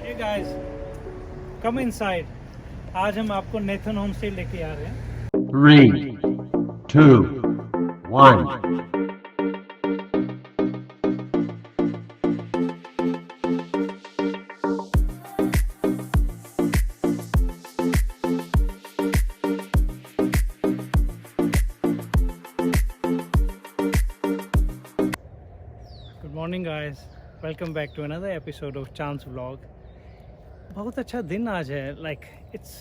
Hey guys, come inside. आज हम आपको नेथन होम स्टे लेके आ रहे हैं. 3, 2, 1. Good morning guys. Welcome back to another episode of Chance Vlog. बहुत अच्छा दिन आज है. Like it's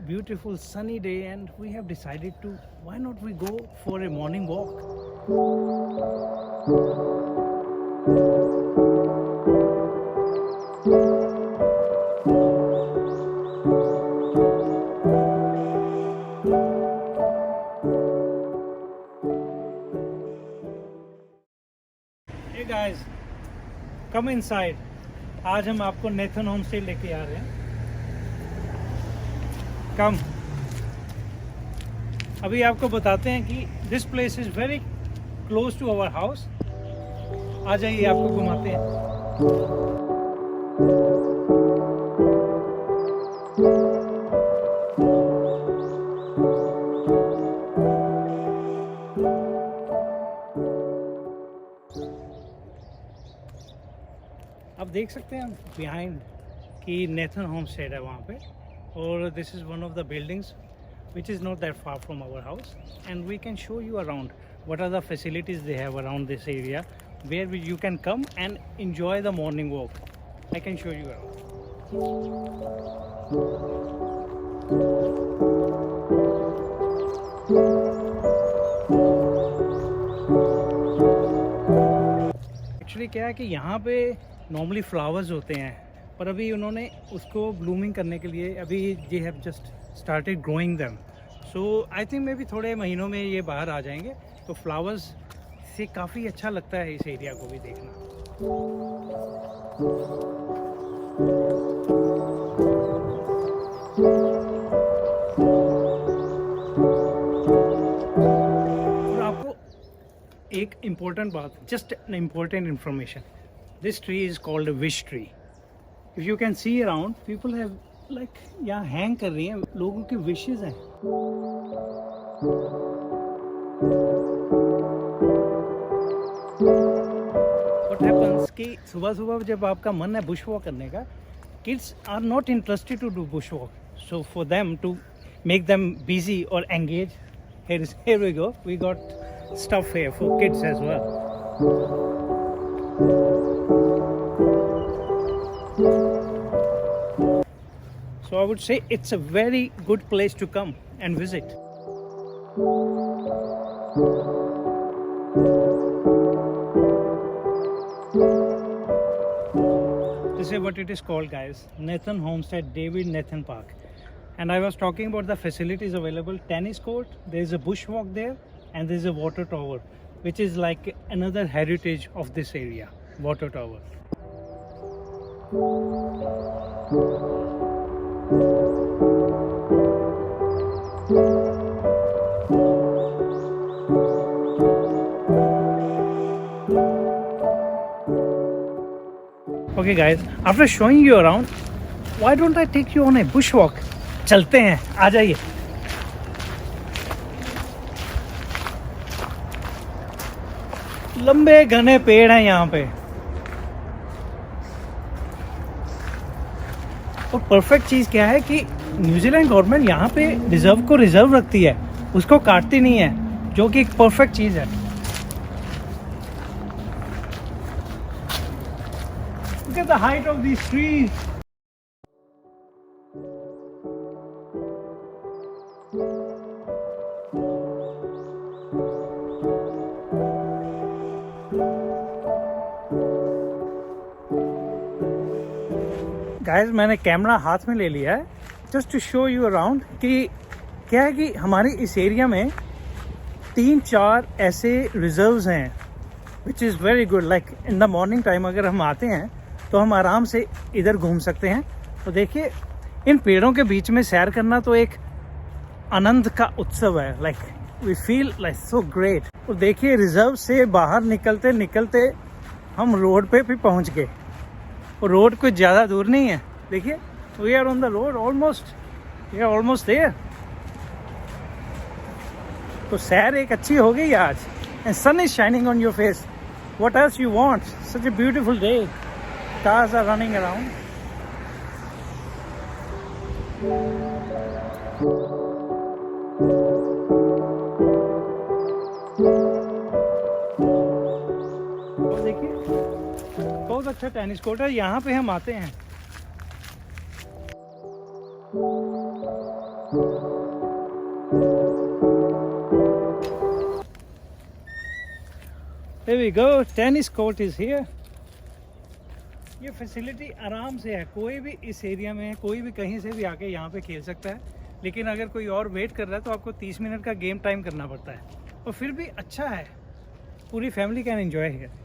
beautiful sunny day and we have decided to why not we go for a morning walk. Hey guys, come inside. आज हम आपको Nathan home stay लेके आ रहे हैं. कम अभी आपको बताते हैं कि this place is very close to our house. आ जाइए, आपको घुमाते हैं. आप देख सकते हैं बिहाइंड कि नेथन होम स्टे है वहाँ पे. और this is one of the buildings which is not that far from our house, and we can show you around what are the facilities they have around this area where you can come and enjoy the morning walk. I can show you around. Actually क्या है कि यहाँ पे normally flowers होते हैं, पर अभी उन्होंने उसको ब्लूमिंग करने के लिए अभी ये have just started growing them. So I think may be थोड़े महीनों में ये बाहर आ जाएंगे. तो फ्लावर्स से काफ़ी अच्छा लगता है इस एरिया को भी देखना. और आपको एक इम्पोर्टेंट बात, just an important information. This tree is called wish tree. If you can see around, people have like यहाँ हैंग कर रही हैं, लोगों की विशेज़ हैं. व्हाट हैपेंस कि सुबह सुबह जब आपका मन है बुश वॉक करने का, kids are not interested to do bush walk. So for them to make them busy और engage, here we go, we got stuff here for kids as well. So I would say it's a very good place to come and visit. This is what it is called, guys. Nathan Homestead David Nathan Park. And I was talking about the facilities available. Tennis court, there is a bushwalk there, and there is a water tower, which is like another heritage of this area. Water tower. Okay guys, after showing you around, why don't I take you on a bushwalk? चलते हैं, आ जाइए. लंबे घने पेड़ हैं यहाँ पे, और परफेक्ट चीज़ क्या है कि न्यूजीलैंड गवर्नमेंट यहाँ पे रिजर्व को रिजर्व रखती है, उसको काटती नहीं है, जो कि एक परफेक्ट चीज़ है. Look at the height of these trees. Guys, मैंने कैमरा हाथ में ले लिया है just to show you around कि क्या है कि हमारे इस एरिया में 3-4 ऐसे रिजर्व्स हैं which is very good. Like in the morning time अगर हम आते हैं तो हम आराम से इधर घूम सकते हैं. तो देखिए, इन पेड़ों के बीच में सैर करना तो एक आनंद का उत्सव है. Like we feel like so great. और देखिए, रिजर्व से बाहर निकलते निकलते हम रोड पे भी पहुंच गए. और रोड कुछ ज़्यादा दूर नहीं है, देखिए, we are on the road almost, we are almost there. तो सैर एक अच्छी हो गई आज, and sun is shining on your face. What else you want? Such a beautiful day, cars are running around. देखिए, बहुत अच्छा टेनिस कोर्ट है, यहाँ पे हम आते हैं। There we go, tennis court is here. ये फैसिलिटी आराम से है, कोई भी इस एरिया में कोई भी कहीं से भी आके यहाँ पे खेल सकता है। लेकिन अगर कोई और वेट कर रहा है तो आपको 30 मिनट का गेम टाइम करना पड़ता है, और फिर भी अच्छा है, पूरी family can enjoy here.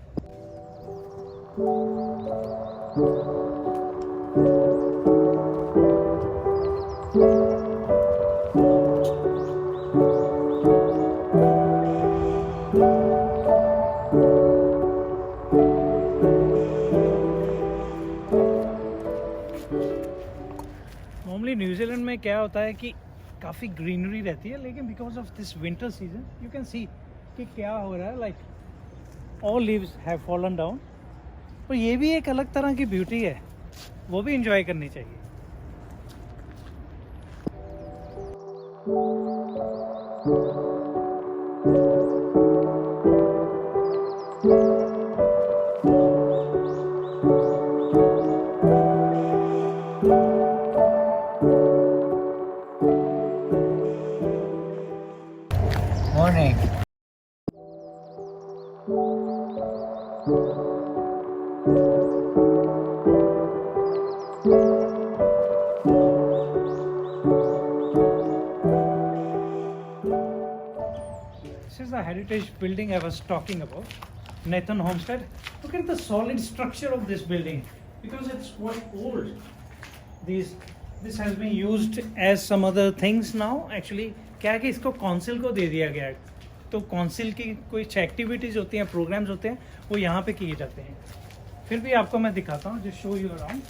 Normally New Zealand में क्या होता है कि काफ़ी ग्रीनरी रहती है, लेकिन because of this winter season you can see कि क्या हो रहा है, like all leaves have fallen down. पर ये भी एक अलग तरह की ब्यूटी है, वो भी इंजॉय करनी चाहिए। Morning. This is the heritage building I was talking about, Nathan Homestead. Look at the solid structure of this building because it's quite old. This has been used as some other things now. Actually, क्या है कि इसको council को दे दिया गया है, तो council की कुछ एक्टिविटीज़ होती हैं, प्रोग्राम्स होते हैं, वो यहाँ पे किए जाते हैं। फिर भी आपको मैं दिखाता हूँ, just show you around.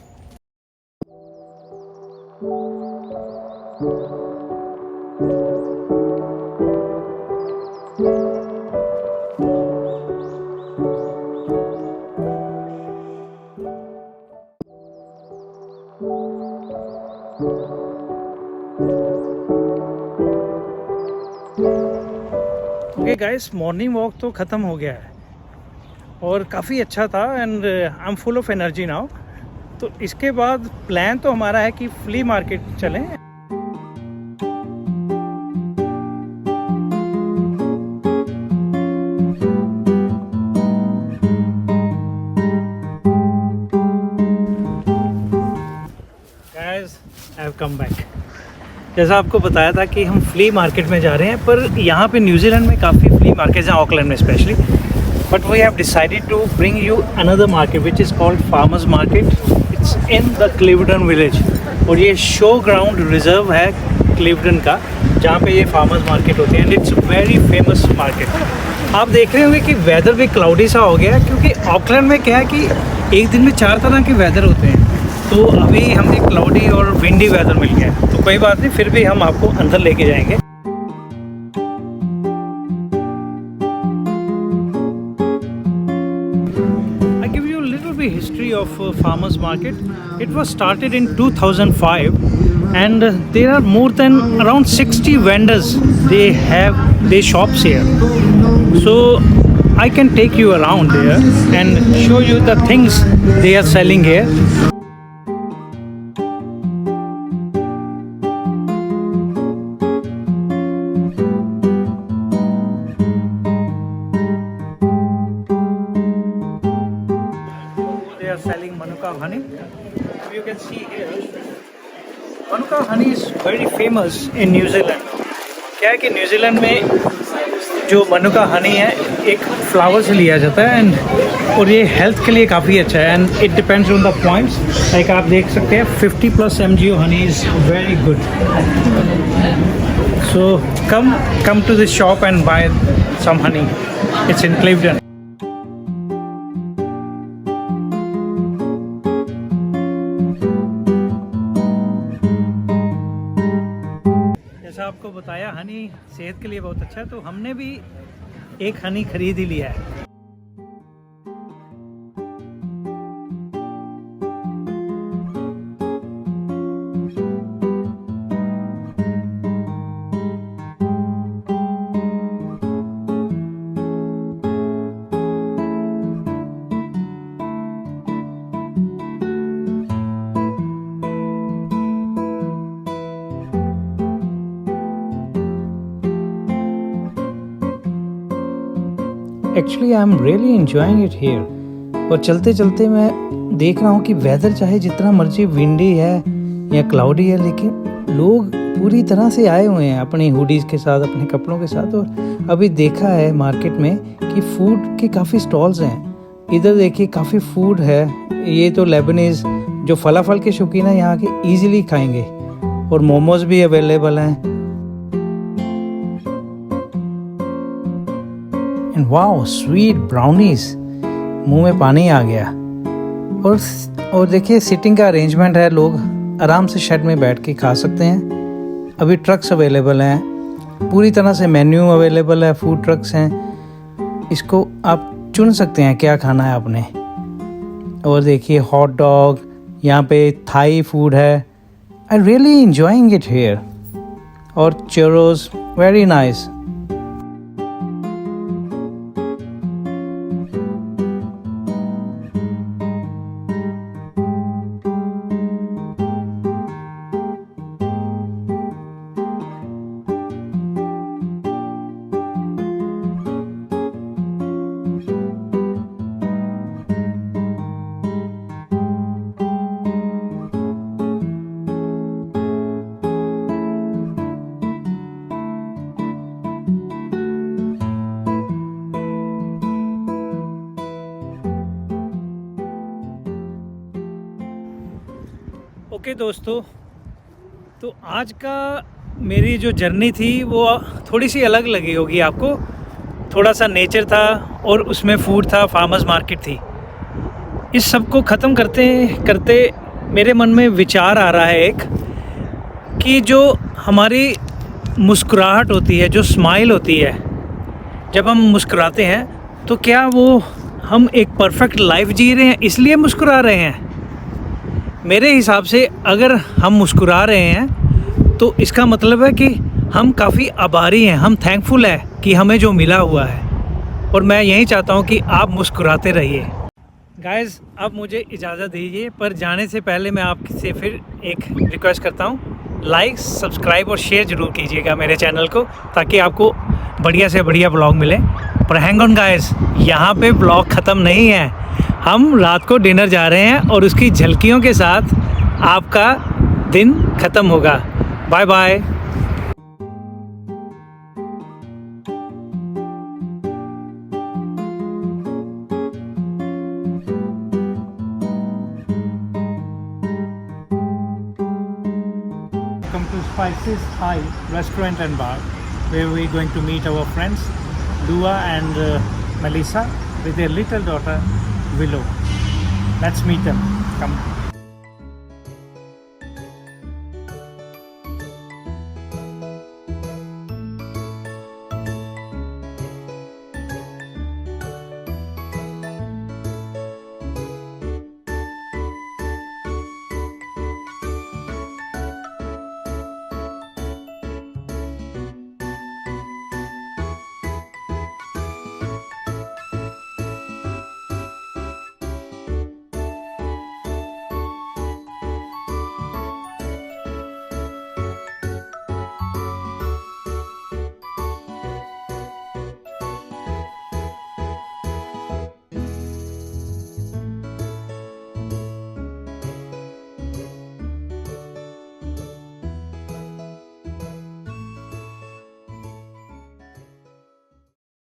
Okay guys, morning walk तो ख़त्म हो गया है और काफ़ी अच्छा था, and I am full of energy now. तो इसके बाद प्लान तो हमारा है कि फ्ली मार्केट चलें। Guys, I have come back. जैसा आपको बताया था कि हम फ्ली मार्केट में जा रहे हैं, पर यहाँ पे न्यूजीलैंड में काफ़ी फ्ली मार्केट्स हैं, ऑकलैंड में specially. But we have decided to bring you another market which is called farmers market. It's in the Clevedon village, और ये शो ग्राउंड रिजर्व है क्लिवटन का, जहाँ पे ये फार्मर्स मार्केट होती है, and it's very famous market. आप देख रहे होंगे कि वेदर भी क्लाउडी सा हो गया है, क्योंकि ऑकलैंड में क्या है कि एक दिन में 4 तरह के वेदर होते हैं। तो अभी हमें क्लाउडी और विंडी वेदर मिल गया है, तो कोई बात नहीं, फिर भी हम आपको अंदर लेके जाएंगे। I give you a little bit history of farmers market. It was started in 2005, and there are more than around 60 vendors. They have their shops here, so I can take you around there and show you the things they are selling here. They are selling Manuka honey. You can see here, Manuka honey is very famous in New Zealand. क्या है कि New Zealand में जो मनुका हनी है एक flower से लिया जाता है, एंड और ये हेल्थ के लिए काफ़ी अच्छा है, and it depends on the points. Like आप देख सकते हैं 50+ mg honey is very good. So come to this shop and buy some honey. It's in Clevedon. आपको बताया हनी सेहत के लिए बहुत अच्छा है, तो हमने भी एक हनी खरीद ही लिया है। Actually I am really enjoying it here. और चलते चलते मैं देख रहा हूँ कि वेदर चाहे जितना मर्जी विंडी है या क्लाउडी है, लेकिन लोग पूरी तरह से आए हुए हैं अपनी हुडीज़ के साथ, अपने कपड़ों के साथ। और अभी देखा है मार्केट में कि फूड के काफ़ी स्टॉल्स हैं। इधर देखिए काफ़ी फूड है। ये तो लेबनीज़ जो फलाफल के शौकीन हैं यहाँ के ईजिली खाएंगे। और मोमोज भी अवेलेबल हैं। वाओ, स्वीट ब्राउनीज, मुंह में पानी आ गया। और देखिए सिटिंग का अरेंजमेंट है, लोग आराम से शेड में बैठ के खा सकते हैं। अभी ट्रक्स अवेलेबल हैं, पूरी तरह से मेन्यू अवेलेबल है, फूड ट्रक्स हैं। इसको आप चुन सकते हैं क्या खाना है आपने। और देखिए हॉट डॉग, यहाँ पे थाई फूड है। I really enjoying it here. और चुरोस, वेरी नाइस। ओके दोस्तों, तो आज का मेरी जो जर्नी थी वो थोड़ी सी अलग लगी होगी आपको। थोड़ा सा नेचर था और उसमें फूड था, फार्मर्स मार्केट थी। इस सब को ख़त्म करते करते मेरे मन में विचार आ रहा है एक, कि जो हमारी मुस्कुराहट होती है, जो स्माइल होती है, जब हम मुस्कुराते हैं तो क्या वो हम एक परफेक्ट लाइफ जी रहे हैं इसलिए मुस्कुरा रहे हैं? मेरे हिसाब से अगर हम मुस्कुरा रहे हैं तो इसका मतलब है कि हम काफ़ी आभारी हैं, हम थैंकफुल हैं कि हमें जो मिला हुआ है। और मैं यही चाहता हूँ कि आप मुस्कुराते रहिए। गाइस, अब मुझे इजाज़त दीजिए, पर जाने से पहले मैं आपसे फिर एक रिक्वेस्ट करता हूँ, लाइक, सब्सक्राइब और शेयर ज़रूर कीजिएगा मेरे चैनल को, ताकि आपको बढ़िया से बढ़िया ब्लॉग मिले। पर हैंग ऑन गाइस, यहाँ पे ब्लॉग ख़त्म नहीं है। हम रात को डिनर जा रहे हैं और उसकी झलकियों के साथ आपका दिन ख़त्म होगा। Bye bye. Come to Spices Thai Restaurant and Bar, where we're going to meet our friends Dua and Melissa with their little daughter Willow. Let's meet them. Come.